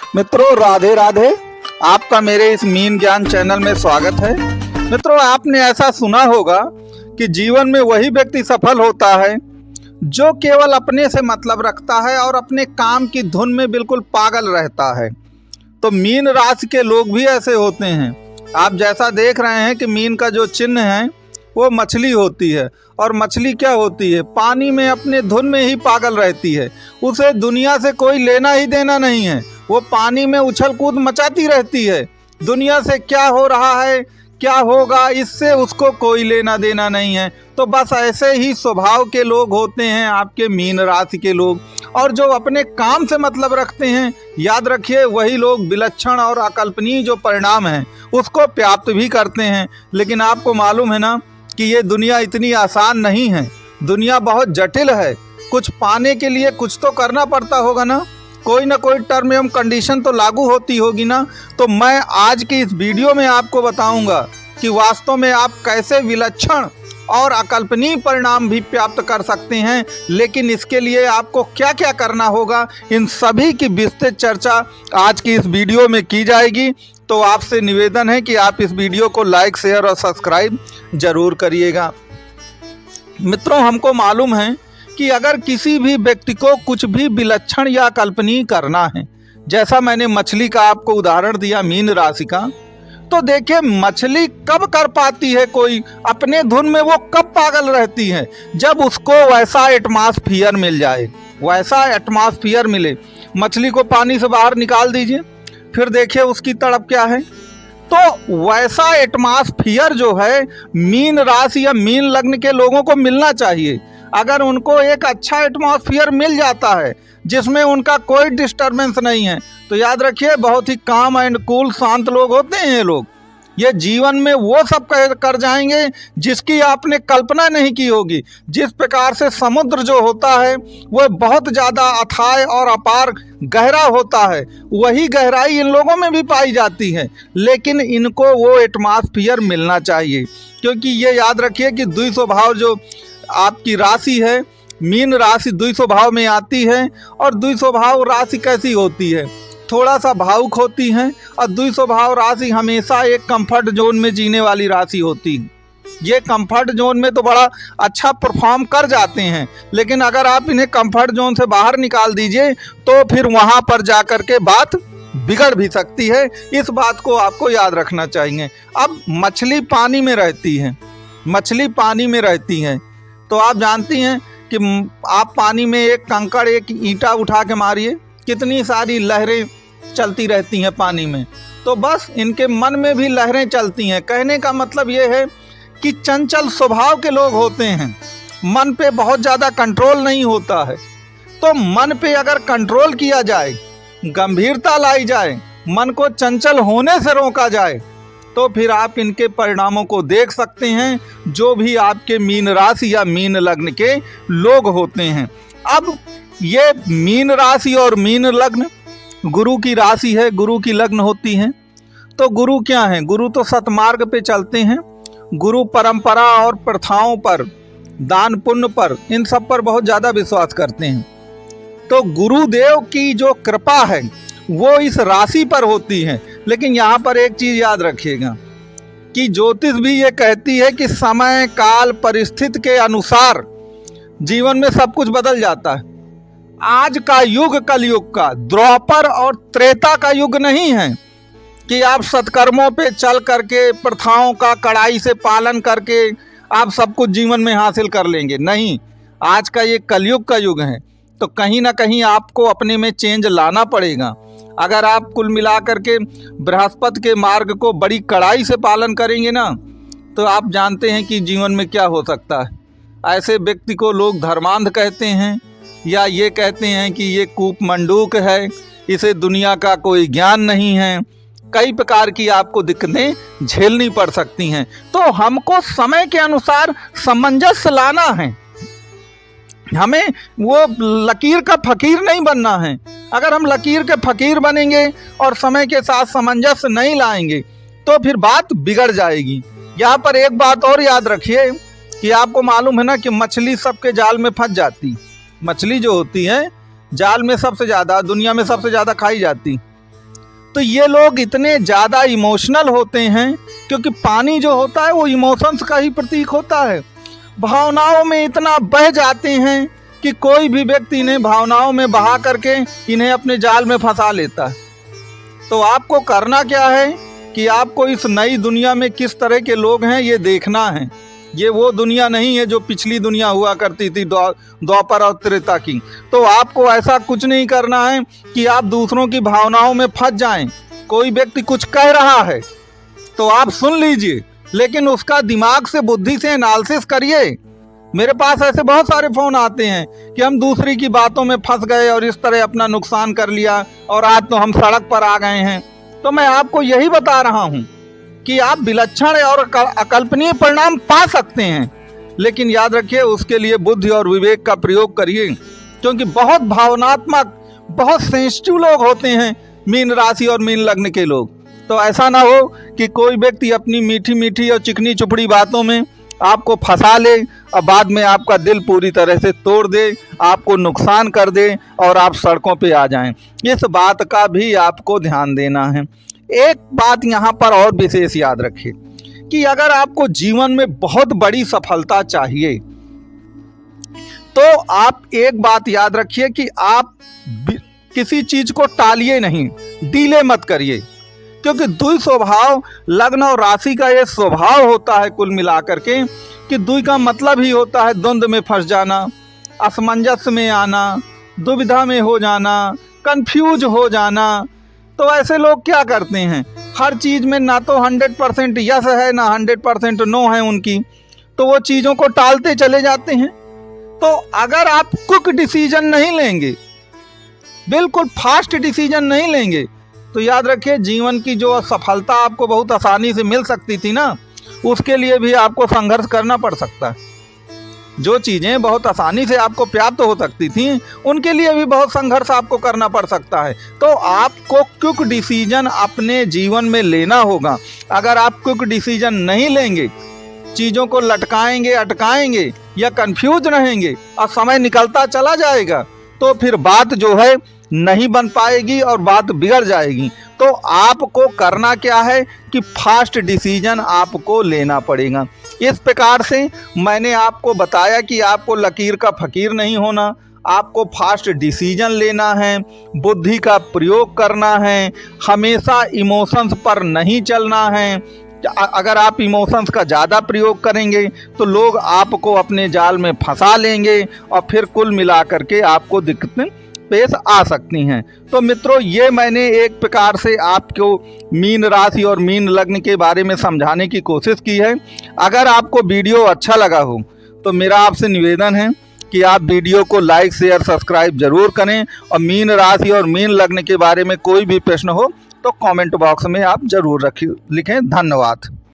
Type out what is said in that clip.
मित्रों राधे राधे। आपका मेरे इस मीन ज्ञान चैनल में स्वागत है। मित्रों, आपने ऐसा सुना होगा कि जीवन में वही व्यक्ति सफल होता है जो केवल अपने से मतलब रखता है और अपने काम की धुन में बिल्कुल पागल रहता है। तो मीन राशि के लोग भी ऐसे होते हैं। आप जैसा देख रहे हैं कि मीन का जो चिन्ह है वो मछली होती है, और मछली क्या होती है, पानी में अपने धुन में ही पागल रहती है। उसे दुनिया से कोई लेना ही देना नहीं है। वो पानी में उछल कूद मचाती रहती है। दुनिया से क्या हो रहा है, क्या होगा, इससे उसको कोई लेना देना नहीं है। तो बस ऐसे ही स्वभाव के लोग होते हैं आपके मीन राशि के लोग। और जो अपने काम से मतलब रखते हैं, याद रखिए, वही लोग विलक्षण और अकल्पनीय जो परिणाम हैं उसको प्राप्त भी करते हैं। लेकिन आपको मालूम है ना कि ये दुनिया इतनी आसान नहीं है। दुनिया बहुत जटिल है। कुछ पाने के लिए कुछ तो करना पड़ता होगा ना, कोई ना कोई टर्म एवं कंडीशन तो लागू होती होगी ना। तो मैं आज की इस वीडियो में आपको बताऊंगा कि वास्तव में आप कैसे विलक्षण और अकल्पनीय परिणाम भी प्राप्त कर सकते हैं। लेकिन इसके लिए आपको क्या क्या करना होगा, इन सभी की विस्तृत चर्चा आज की इस वीडियो में की जाएगी। तो आपसे निवेदन है कि आप इस वीडियो को लाइक, शेयर और सब्सक्राइब जरूर करिएगा। मित्रों, हमको मालूम है कि अगर किसी भी व्यक्ति को कुछ भी विलक्षण या कल्पनीय करना है, जैसा मैंने मछली का आपको उदाहरण दिया मीन राशि का, तो देखिए मछली कब कर पाती है, कोई अपने धुन में वो कब पागल रहती है, जब उसको वैसा एटमॉस्फियर मिल जाए। वैसा एटमॉस्फियर मिले, मछली को पानी से बाहर निकाल दीजिए, फिर देखिए उसकी तड़प क्या है। तो वैसा एटमॉस्फियर जो है मीन राशि या मीन लग्न के लोगों को मिलना चाहिए। अगर उनको एक अच्छा एटमॉस्फियर मिल जाता है जिसमें उनका कोई डिस्टर्बेंस नहीं है, तो याद रखिए बहुत ही काम एंड कूल शांत लोग होते हैं ये लोग। ये जीवन में वो सब कर जाएंगे जिसकी आपने कल्पना नहीं की होगी। जिस प्रकार से समुद्र जो होता है वो बहुत ज़्यादा अथाह और अपार गहरा होता है, वही गहराई इन लोगों में भी पाई जाती है। लेकिन इनको वो एटमॉस्फियर मिलना चाहिए, क्योंकि ये याद रखिए कि द्वितीय भाव जो आपकी राशि है, मीन राशि द्वितीय भाव में आती है। और द्वितीय भाव राशि कैसी होती है, थोड़ा सा भावुक होती हैं। और द्वितीय भाव राशि हमेशा एक कंफर्ट जोन में जीने वाली राशि होती है। ये कंफर्ट जोन में तो बड़ा अच्छा परफॉर्म कर जाते हैं, लेकिन अगर आप इन्हें कंफर्ट जोन से बाहर निकाल दीजिए तो फिर वहाँ पर जा कर के बात बिगड़ भी सकती है। इस बात को आपको याद रखना चाहिए। अब मछली पानी में रहती है, मछली पानी में रहती है, तो आप जानती हैं कि आप पानी में एक कंकड़, एक ईंटा उठा के मारिए, कितनी सारी लहरें चलती रहती हैं पानी में। तो बस इनके मन में भी लहरें चलती हैं। कहने का मतलब ये है कि चंचल स्वभाव के लोग होते हैं, मन पे बहुत ज़्यादा कंट्रोल नहीं होता है। तो मन पे अगर कंट्रोल किया जाए, गंभीरता लाई जाए, मन को चंचल होने से रोका जाए, तो फिर आप इनके परिणामों को देख सकते हैं, जो भी आपके मीन राशि या मीन लग्न के लोग होते हैं। अब ये मीन राशि और मीन लग्न गुरु की राशि है, गुरु की लग्न होती है। तो गुरु क्या है, गुरु तो सतमार्ग पे चलते हैं। गुरु परंपरा और प्रथाओं पर, दान पुण्य पर, इन सब पर बहुत ज़्यादा विश्वास करते हैं। तो गुरुदेव की जो कृपा है वो इस राशि पर होती है। लेकिन यहाँ पर एक चीज़ याद रखिएगा कि ज्योतिष भी ये कहती है कि समय काल परिस्थिति के अनुसार जीवन में सब कुछ बदल जाता है। आज का युग कलयुग का, द्वापर और त्रेता का युग नहीं है कि आप सत्कर्मों पे चल करके, प्रथाओं का कड़ाई से पालन करके आप सब कुछ जीवन में हासिल कर लेंगे। नहीं, आज का ये कलयुग का युग है। तो कहीं ना कहीं आपको अपने में चेंज लाना पड़ेगा। अगर आप कुल मिला करके बृहस्पति के मार्ग को बड़ी कड़ाई से पालन करेंगे ना, तो आप जानते हैं कि जीवन में क्या हो सकता है। ऐसे व्यक्ति को लोग धर्मांध कहते हैं, या ये कहते हैं कि ये कूप मंडूक है, इसे दुनिया का कोई ज्ञान नहीं है। कई प्रकार की आपको दिक्कतें झेलनी पड़ सकती हैं। तो हमको समय के अनुसार सामंजस्य लाना है। हमें वो लकीर का फकीर नहीं बनना है। अगर हम लकीर के फकीर बनेंगे और समय के साथ सामंजस्य नहीं लाएंगे तो फिर बात बिगड़ जाएगी। यहाँ पर एक बात और याद रखिए कि आपको मालूम है ना कि मछली सबके जाल में फंस जाती। मछली जो होती है जाल में सबसे ज़्यादा, दुनिया में सबसे ज़्यादा खाई जाती। तो ये लोग इतने ज़्यादा इमोशनल होते हैं, क्योंकि पानी जो होता है वो इमोशंस का ही प्रतीक होता है। भावनाओं में इतना बह जाते हैं कि कोई भी व्यक्ति इन्हें भावनाओं में बहा करके इन्हें अपने जाल में फंसा लेता है। तो आपको करना क्या है कि आपको इस नई दुनिया में किस तरह के लोग हैं ये देखना है। ये वो दुनिया नहीं है जो पिछली दुनिया हुआ करती थी, द्वापर और त्रेता की। तो आपको ऐसा कुछ नहीं करना है कि आप दूसरों की भावनाओं में फंस जाएं। कोई व्यक्ति कुछ कह रहा है तो आप सुन लीजिए, लेकिन उसका दिमाग से, बुद्धि से एनालिसिस करिए। मेरे पास ऐसे बहुत सारे फ़ोन आते हैं कि हम दूसरी की बातों में फंस गए और इस तरह अपना नुकसान कर लिया और आज तो हम सड़क पर आ गए हैं। तो मैं आपको यही बता रहा हूँ कि आप विलक्षण और अकल्पनीय परिणाम पा सकते हैं, लेकिन याद रखिए उसके लिए बुद्धि और विवेक का प्रयोग करिए, क्योंकि बहुत भावनात्मक, बहुत सेंसिटिव लोग होते हैं मीन राशि और मीन लग्न के लोग। तो ऐसा ना हो कि कोई व्यक्ति अपनी मीठी मीठी और चिकनी चुपड़ी बातों में आपको फंसा ले और बाद में आपका दिल पूरी तरह से तोड़ दे, आपको नुकसान कर दे और आप सड़कों पे आ जाएं। इस बात का भी आपको ध्यान देना है। एक बात यहाँ पर और विशेष याद रखिए कि अगर आपको जीवन में बहुत बड़ी सफलता चाहिए तो आप एक बात याद रखिए कि आप किसी चीज को टालिए नहीं, डीले मत करिए, क्योंकि द्वि स्वभाव लग्न और राशि का ये स्वभाव होता है कुल मिलाकर के कि द्वि का मतलब ही होता है द्वंद्व में फंस जाना, असमंजस में आना, दुविधा में हो जाना, कंफ्यूज हो जाना। तो ऐसे लोग क्या करते हैं, हर चीज़ में ना तो 100% यस है ना 100% नो है उनकी, तो वो चीज़ों को टालते चले जाते हैं। तो अगर आप क्विक डिसीजन नहीं लेंगे, बिल्कुल फास्ट डिसीजन नहीं लेंगे, तो याद रखिए जीवन की जो सफलता आपको बहुत आसानी से मिल सकती थी ना, उसके लिए भी आपको संघर्ष करना पड़ सकता है। जो चीज़ें बहुत आसानी से आपको प्राप्त हो सकती थी, उनके लिए भी बहुत संघर्ष आपको करना पड़ सकता है। तो आपको क्विक डिसीजन अपने जीवन में लेना होगा। अगर आप क्विक डिसीजन नहीं लेंगे, चीज़ों को लटकाएंगे, अटकाएंगे या कंफ्यूज रहेंगे और समय निकलता चला जाएगा, तो फिर बात जो है नहीं बन पाएगी और बात बिगड़ जाएगी। तो आपको करना क्या है कि फास्ट डिसीजन आपको लेना पड़ेगा। इस प्रकार से मैंने आपको बताया कि आपको लकीर का फकीर नहीं होना, आपको फास्ट डिसीजन लेना है, बुद्धि का प्रयोग करना है, हमेशा इमोशंस पर नहीं चलना है। अगर आप इमोशंस का ज़्यादा प्रयोग करेंगे तो लोग आपको अपने जाल में फंसा लेंगे और फिर कुल मिलाकर के आपको दिक्कतें पेश आ सकती हैं। तो मित्रों, ये मैंने एक प्रकार से आपको मीन राशि और मीन लग्न के बारे में समझाने की कोशिश की है। अगर आपको वीडियो अच्छा लगा हो तो मेरा आपसे निवेदन है कि आप वीडियो को लाइक, शेयर, सब्सक्राइब जरूर करें और मीन राशि और मीन लग्न के बारे में कोई भी प्रश्न हो तो कमेंट बॉक्स में आप जरूर लिखें। धन्यवाद।